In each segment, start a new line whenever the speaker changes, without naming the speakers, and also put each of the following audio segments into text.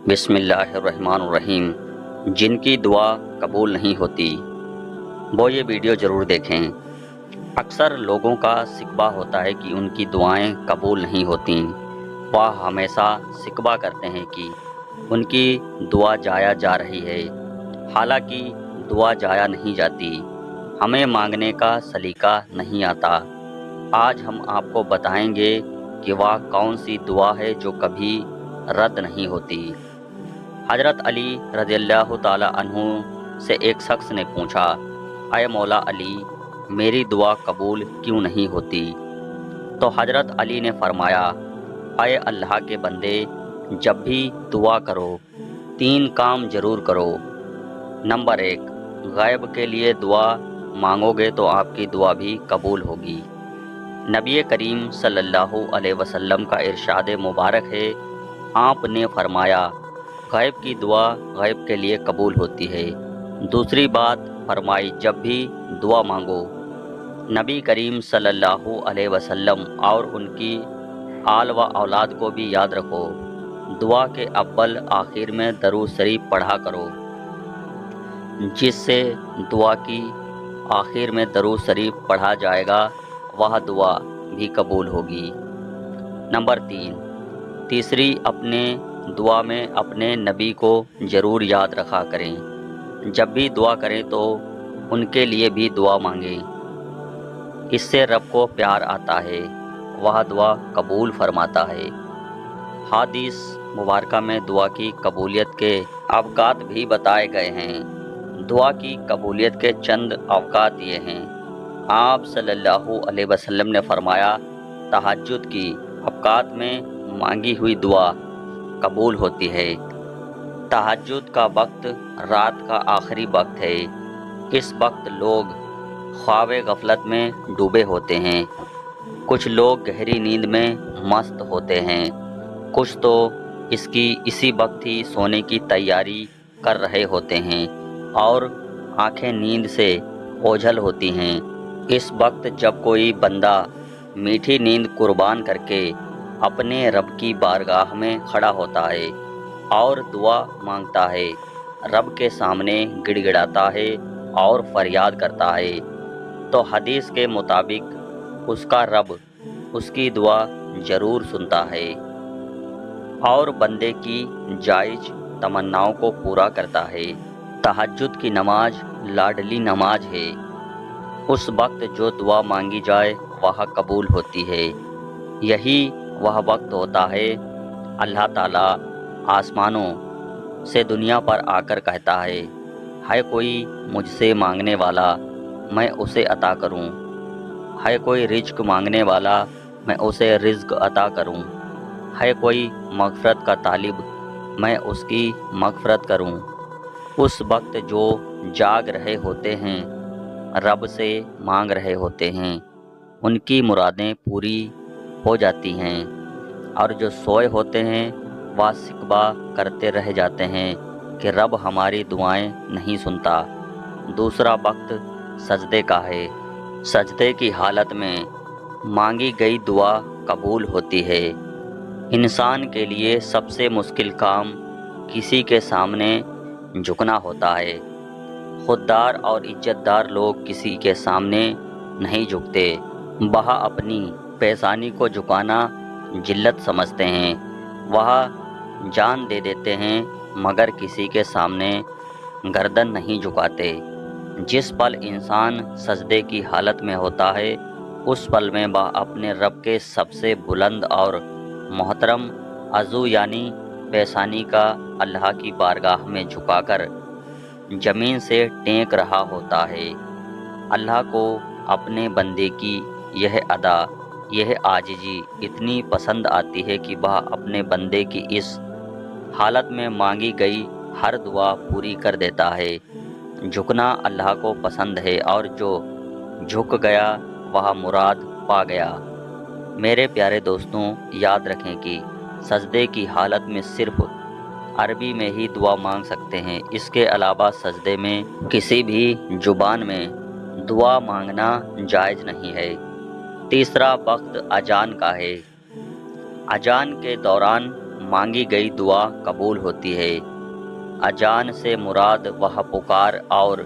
بسم اللہ الرحمن الرحیم۔ جن کی دعا قبول نہیں ہوتی وہ یہ ویڈیو ضرور دیکھیں۔ اکثر لوگوں کا شکوہ ہوتا ہے کہ ان کی دعائیں قبول نہیں ہوتیں۔ وہ ہمیشہ شکوہ کرتے ہیں کہ ان کی دعا جایا جا رہی ہے، حالانکہ دعا جایا نہیں جاتی۔ ہمیں مانگنے کا سلیقہ نہیں آتا۔ آج ہم آپ کو بتائیں گے کہ وہ کون سی دعا ہے جو کبھی رد نہیں ہوتی۔ حضرت علی رضی اللہ تعالیٰ عنہ سے ایک شخص نے پوچھا، اے مولا علی، میری دعا قبول کیوں نہیں ہوتی؟ تو حضرت علی نے فرمایا، اے اللہ کے بندے، جب بھی دعا کرو 3 کام ضرور کرو۔ نمبر 1، غیب کے لیے دعا مانگو گے تو آپ کی دعا بھی قبول ہوگی۔ نبی کریم صلی اللہ علیہ وسلم کا ارشاد مبارک ہے، آپ نے فرمایا، غیب کی دعا غیب کے لیے قبول ہوتی ہے۔ دوسری بات فرمائی، جب بھی دعا مانگو نبی کریم صلی اللہ علیہ وسلم اور ان کی آل و اولاد کو بھی یاد رکھو، دعا کے اول آخر میں درود شریف پڑھا کرو، جس سے دعا کی آخر میں درود شریف پڑھا جائے گا وہ دعا بھی قبول ہوگی۔ نمبر 3، تیسری، اپنے دعا میں اپنے نبی کو ضرور یاد رکھا کریں۔ جب بھی دعا کریں تو ان کے لیے بھی دعا مانگیں، اس سے رب کو پیار آتا ہے، وہ دعا قبول فرماتا ہے۔ حدیث مبارکہ میں دعا کی قبولیت کے اوقات بھی بتائے گئے ہیں۔ دعا کی قبولیت کے چند اوقات یہ ہیں۔ آپ صلی اللہ علیہ وسلم نے فرمایا، تہجد کی اوقات میں مانگی ہوئی دعا قبول ہوتی ہے۔ تہجد کا وقت رات کا آخری وقت ہے۔ اس وقت لوگ خواب غفلت میں ڈوبے ہوتے ہیں، کچھ لوگ گہری نیند میں مست ہوتے ہیں، کچھ تو اسی وقت ہی سونے کی تیاری کر رہے ہوتے ہیں اور آنکھیں نیند سے اوجھل ہوتی ہیں۔ اس وقت جب کوئی بندہ میٹھی نیند قربان کر کے اپنے رب کی بارگاہ میں کھڑا ہوتا ہے اور دعا مانگتا ہے، رب کے سامنے گڑ گڑاتا ہے اور فریاد کرتا ہے، تو حدیث کے مطابق اس کا رب اس کی دعا ضرور سنتا ہے اور بندے کی جائز تمناؤں کو پورا کرتا ہے۔ تہجد کی نماز لاڈلی نماز ہے۔ اس وقت جو دعا مانگی جائے وہ قبول ہوتی ہے۔ یہی وہ وقت ہوتا ہے اللہ تعالیٰ آسمانوں سے دنیا پر آ کر کہتا ہے کوئی مجھ سے مانگنے والا میں اسے عطا کروں، ہے کوئی رزق مانگنے والا میں اسے رزق عطا کروں، ہے کوئی مغفرت کا طالب میں اس کی مغفرت کروں۔ اس وقت جو جاگ رہے ہوتے ہیں، رب سے مانگ رہے ہوتے ہیں، ان کی مرادیں پوری ہو جاتی ہیں، اور جو سوئے ہوتے ہیں وہ شکوہ کرتے رہ جاتے ہیں کہ رب ہماری دعائیں نہیں سنتا۔ دوسرا وقت سجدے کا ہے۔ سجدے کی حالت میں مانگی گئی دعا قبول ہوتی ہے۔ انسان کے لیے سب سے مشکل کام کسی کے سامنے جھکنا ہوتا ہے۔ خوددار اور عزت دار لوگ کسی کے سامنے نہیں جھکتے، وہ اپنی پیشانی کو جھکانا ذلت سمجھتے ہیں، وہ جان دے دیتے ہیں مگر کسی کے سامنے گردن نہیں جھکاتے۔ جس پل انسان سجدے کی حالت میں ہوتا ہے، اس پل میں وہ اپنے رب کے سب سے بلند اور محترم عضو یعنی پیشانی کا اللہ کی بارگاہ میں جھکا کر زمین سے ٹینک رہا ہوتا ہے۔ اللہ کو اپنے بندے کی یہ ادا، یہ عاجزی اتنی پسند آتی ہے کہ وہ اپنے بندے کی اس حالت میں مانگی گئی ہر دعا پوری کر دیتا ہے۔ جھکنا اللہ کو پسند ہے اور جو جھک گیا وہ مراد پا گیا۔ میرے پیارے دوستوں، یاد رکھیں کہ سجدے کی حالت میں صرف عربی میں ہی دعا مانگ سکتے ہیں، اس کے علاوہ سجدے میں کسی بھی زبان میں دعا مانگنا جائز نہیں ہے۔ تیسرا وقت اذان کا ہے۔ اذان کے دوران مانگی گئی دعا قبول ہوتی ہے۔ اذان سے مراد وہ پکار اور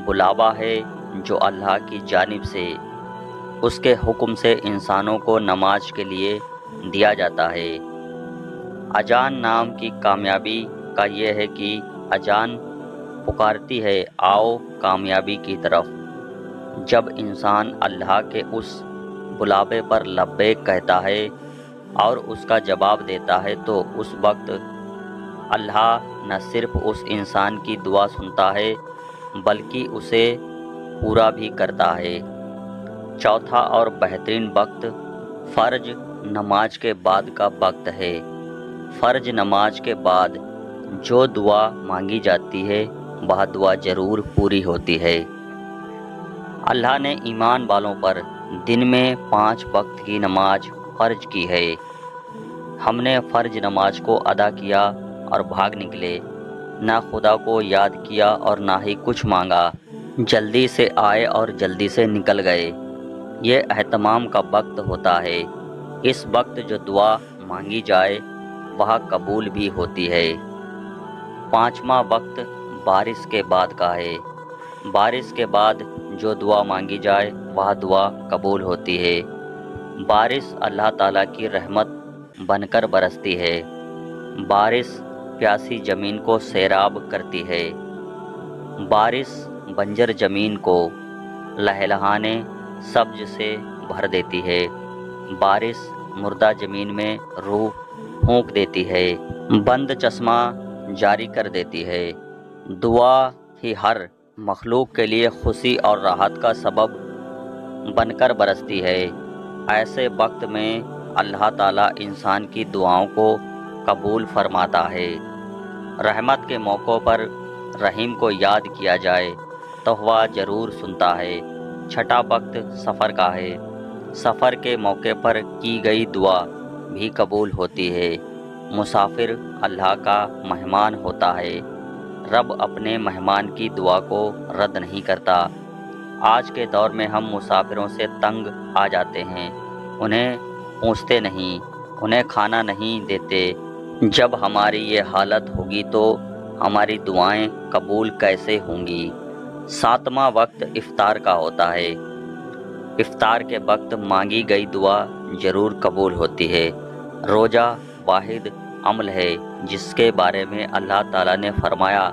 بلاوا ہے جو اللہ کی جانب سے اس کے حکم سے انسانوں کو نماز کے لیے دیا جاتا ہے۔ اذان نام کی کامیابی کا یہ ہے کہ اذان پکارتی ہے آؤ کامیابی کی طرف۔ جب انسان اللہ کے اس بلاوے پر لبیک کہتا ہے اور اس کا جواب دیتا ہے تو اس وقت اللہ نہ صرف اس انسان کی دعا سنتا ہے بلکہ اسے پورا بھی کرتا ہے۔ چوتھا اور بہترین وقت فرض نماز کے بعد کا وقت ہے۔ فرض نماز کے بعد جو دعا مانگی جاتی ہے وہ دعا ضرور پوری ہوتی ہے۔ اللہ نے ایمان والوں پر دن میں 5 وقت کی نماز فرض کی ہے۔ ہم نے فرض نماز کو ادا کیا اور بھاگ نکلے، نہ خدا کو یاد کیا اور نہ ہی کچھ مانگا، جلدی سے آئے اور جلدی سے نکل گئے۔ یہ اہتمام کا وقت ہوتا ہے۔ اس وقت جو دعا مانگی جائے وہ قبول بھی ہوتی ہے۔ 5واں وقت بارش کے بعد کا ہے۔ بارش کے بعد جو دعا مانگی جائے وہ دعا قبول ہوتی ہے۔ بارش اللہ تعالیٰ کی رحمت بن کر برستی ہے۔ بارش پیاسی زمین کو سیراب کرتی ہے۔ بارش بنجر زمین کو لہلہانے سبز سے بھر دیتی ہے۔ بارش مردہ زمین میں روح پھونک دیتی ہے، بند چشمہ جاری کر دیتی ہے۔ دعا ہی ہر مخلوق کے لیے خوشی اور راحت کا سبب بن کر برستی ہے۔ ایسے وقت میں اللہ تعالیٰ انسان کی دعاؤں کو قبول فرماتا ہے۔ رحمت کے موقع پر رحیم کو یاد کیا جائے تو وہ ضرور سنتا ہے۔ چھٹا وقت سفر کا ہے۔ سفر کے موقع پر کی گئی دعا بھی قبول ہوتی ہے۔ مسافر اللہ کا مہمان ہوتا ہے۔ رب اپنے مہمان کی دعا کو رد نہیں کرتا۔ آج کے دور میں ہم مسافروں سے تنگ آ جاتے ہیں، انہیں پوچھتے نہیں، انہیں کھانا نہیں دیتے۔ جب ہماری یہ حالت ہوگی تو ہماری دعائیں قبول کیسے ہوں گی؟ 7واں وقت افطار کا ہوتا ہے۔ افطار کے وقت مانگی گئی دعا ضرور قبول ہوتی ہے۔ روزہ واحد عمل ہے جس کے بارے میں اللہ تعالیٰ نے فرمایا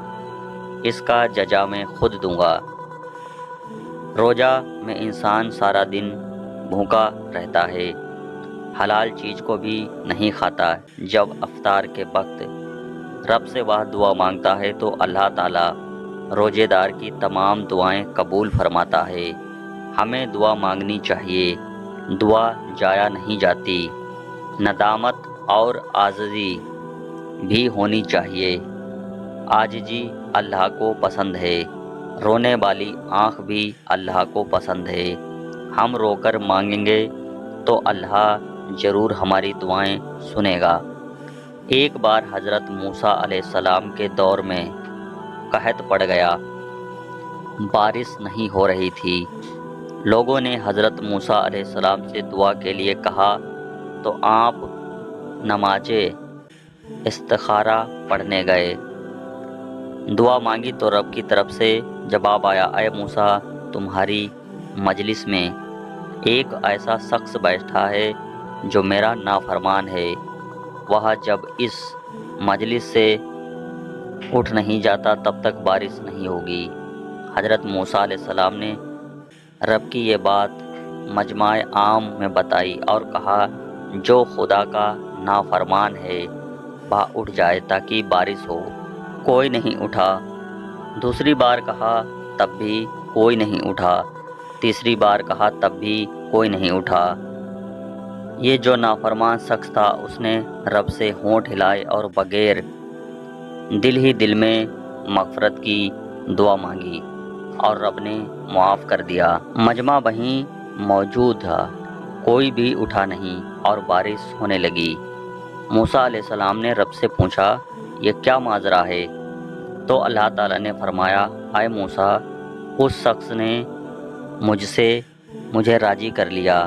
اس کا جزا میں خود دوں گا۔ روزہ میں انسان سارا دن بھوکا رہتا ہے، حلال چیز کو بھی نہیں کھاتا۔ جب افطار کے وقت رب سے وہ دعا مانگتا ہے تو اللہ تعالیٰ روزے دار کی تمام دعائیں قبول فرماتا ہے۔ ہمیں دعا مانگنی چاہیے، دعا جایا نہیں جاتی۔ ندامت اور عاجزی بھی ہونی چاہیے۔ عاجزی اللہ کو پسند ہے، رونے والی آنکھ بھی اللہ کو پسند ہے۔ ہم رو کر مانگیں گے تو اللہ ضرور ہماری دعائیں سنے گا۔ ایک بار حضرت موسیٰ علیہ السلام کے دور میں قحط پڑ گیا، بارش نہیں ہو رہی تھی۔ لوگوں نے حضرت موسیٰ علیہ السلام سے دعا کے لیے کہا تو آپ نماز استخارہ پڑھنے گئے۔ دعا مانگی تو رب کی طرف سے جواب آیا، اے موسیٰ تمہاری مجلس میں ایک ایسا شخص بیٹھا ہے جو میرا نافرمان ہے، وہ جب اس مجلس سے اٹھ نہیں جاتا تب تک بارش نہیں ہوگی۔ حضرت موسیٰ علیہ السلام نے رب کی یہ بات مجمع عام میں بتائی اور کہا جو خدا کا نافرمان ہے وہ اٹھ جائے تاکہ بارش ہو۔ کوئی نہیں اٹھا۔ دوسری بار کہا تب بھی کوئی نہیں اٹھا۔ تیسری بار کہا تب بھی کوئی نہیں اٹھا۔ یہ جو نافرمان شخص تھا اس نے رب سے ہونٹ ہلائے اور بغیر دل ہی دل میں مغفرت کی دعا مانگی اور رب نے معاف کر دیا۔ مجمع وہیں موجود تھا، کوئی بھی اٹھا نہیں اور بارش ہونے لگی۔ موسیٰ علیہ السلام نے رب سے پوچھا یہ کیا ماجرا ہے؟ تو اللہ تعالیٰ نے فرمایا، اے موسیٰ اس شخص نے مجھے راضی کر لیا،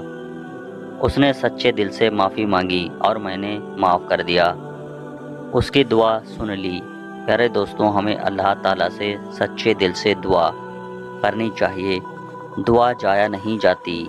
اس نے سچے دل سے معافی مانگی اور میں نے معاف کر دیا۔ اس کی دعا سن لی۔ پیارے دوستوں، ہمیں اللہ تعالیٰ سے سچے دل سے دعا کرنی چاہیے۔ دعا جایا نہیں جاتی،